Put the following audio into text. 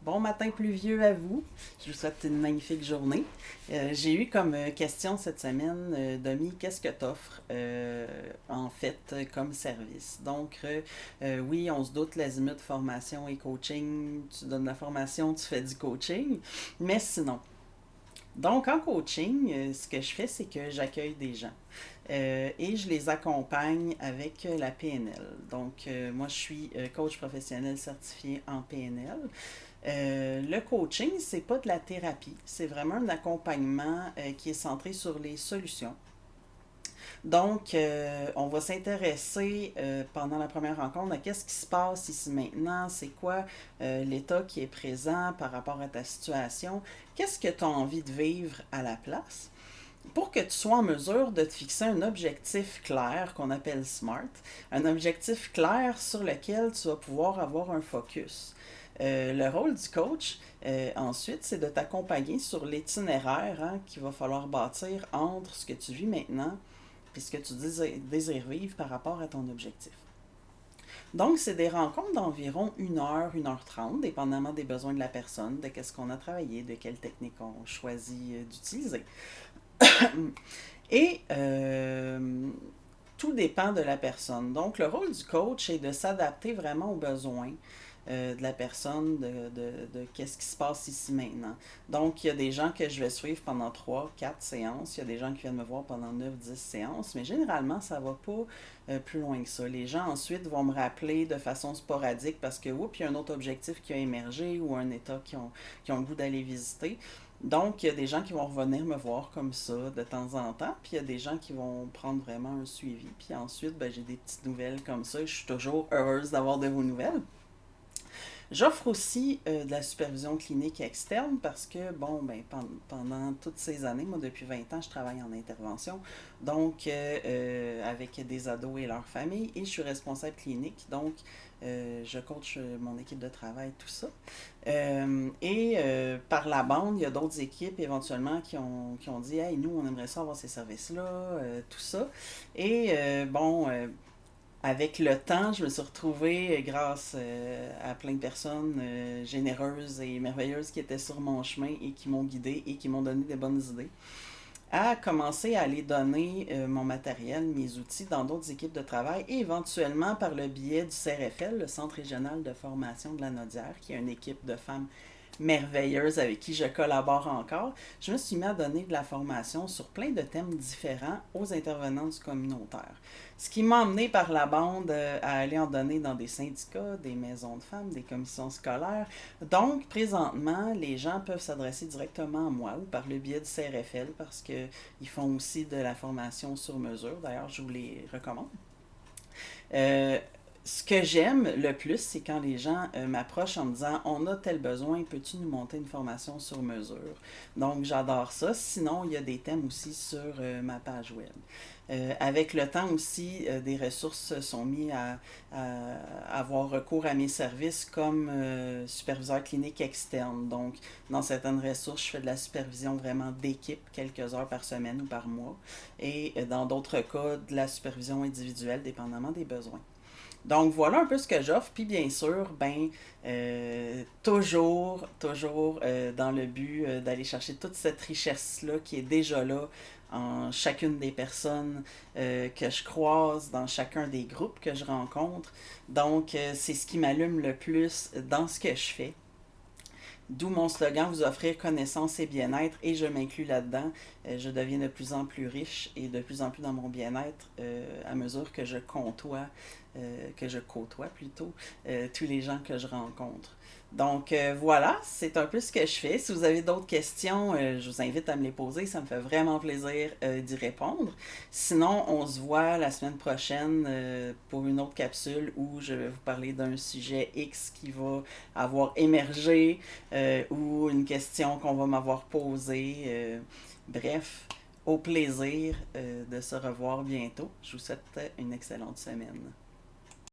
bon matin pluvieux à vous. Je vous souhaite une magnifique journée. J'ai eu comme question cette semaine, Domi, qu'est-ce que tu offres en fait comme service? Donc, oui, on se doute l'azimut formation et coaching. Tu donnes la formation, tu fais du coaching. Mais sinon, donc, en coaching, ce que je fais, c'est que j'accueille des gens et je les accompagne avec la PNL. Donc, moi, je suis coach professionnel certifié en PNL. Le coaching, c'est pas de la thérapie, c'est vraiment un accompagnement qui est centré sur les solutions. Donc, on va s'intéresser pendant la première rencontre à qu'est-ce qui se passe ici maintenant, c'est quoi l'état qui est présent par rapport à ta situation, qu'est-ce que tu as envie de vivre à la place pour que tu sois en mesure de te fixer un objectif clair qu'on appelle SMART, un objectif clair sur lequel tu vas pouvoir avoir un focus. Le rôle du coach, ensuite, c'est de t'accompagner sur l'itinéraire qu'il va falloir bâtir entre ce que tu vis maintenant et ce que tu désires vivre par rapport à ton objectif. Donc, c'est des rencontres d'environ 1 heure dépendamment des besoins de la personne, de qu'est-ce qu'on a travaillé, de quelle technique on choisit d'utiliser. Et tout dépend de la personne. Donc, le rôle du coach est de s'adapter vraiment aux besoins de la personne, de qu'est-ce qui se passe ici maintenant. Donc, il y a des gens que je vais suivre pendant 3, 4 séances. Il y a des gens qui viennent me voir pendant 9, 10 séances. Mais généralement, ça ne va pas plus loin que ça. Les gens ensuite vont me rappeler de façon sporadique parce que, oups, il y a un autre objectif qui a émergé ou un état qui ont le goût d'aller visiter. Donc, il y a des gens qui vont revenir me voir comme ça de temps en temps, puis il y a des gens qui vont prendre vraiment un suivi. Puis ensuite, ben, j'ai des petites nouvelles comme ça. Je suis toujours heureuse d'avoir de vos nouvelles. J'offre aussi de la supervision clinique externe parce que, bon, ben, pendant toutes ces années, moi, depuis 20 ans, je travaille en intervention, donc avec des ados et leurs familles, et je suis responsable clinique, donc je coach mon équipe de travail, tout ça. Par la bande, il y a d'autres équipes éventuellement qui ont dit, hey, nous, on aimerait ça avoir ces services-là, tout ça. Et avec le temps, je me suis retrouvée, grâce à plein de personnes généreuses et merveilleuses qui étaient sur mon chemin et qui m'ont guidée et qui m'ont donné des bonnes idées, à commencer à aller donner mon matériel, mes outils dans d'autres équipes de travail et éventuellement par le biais du CRFL, le Centre régional de formation de la Nodière, qui est une équipe de femmes merveilleuses avec qui je collabore encore, je me suis mis à donner de la formation sur plein de thèmes différents aux intervenants du communautaire. Ce qui m'a emmené par la bande à aller en donner dans des syndicats, des maisons de femmes, des commissions scolaires. Donc, présentement, les gens peuvent s'adresser directement à moi ou par le biais du CRFL parce qu'ils font aussi de la formation sur mesure. D'ailleurs, je vous les recommande. Euh, Ce que j'aime le plus, c'est quand les gens m'approchent en me disant on a tel besoin, peux-tu nous monter une formation sur mesure? Donc, j'adore ça. Sinon, il y a des thèmes aussi sur ma page web. Avec le temps aussi, des ressources sont mises à avoir recours à mes services comme superviseur clinique externe. Donc, dans certaines ressources, je fais de la supervision vraiment d'équipe, quelques heures par semaine ou par mois. Et dans d'autres cas, de la supervision individuelle, dépendamment des besoins. Donc voilà un peu ce que j'offre. Puis bien sûr, ben toujours dans le but d'aller chercher toute cette richesse-là qui est déjà là en chacune des personnes que je croise, dans chacun des groupes que je rencontre. Donc c'est ce qui m'allume le plus dans ce que je fais. D'où mon slogan, vous offrir connaissance et bien-être, et je m'inclus là-dedans. Je deviens de plus en plus riche et de plus en plus dans mon bien-être à mesure que je côtoie plutôt, tous les gens que je rencontre. Donc voilà, c'est un peu ce que je fais. Si vous avez d'autres questions, je vous invite à me les poser. Ça me fait vraiment plaisir d'y répondre. Sinon, on se voit la semaine prochaine pour une autre capsule où je vais vous parler d'un sujet X qui va avoir émergé ou une question qu'on va m'avoir posée. Bref, au plaisir de se revoir bientôt. Je vous souhaite une excellente semaine.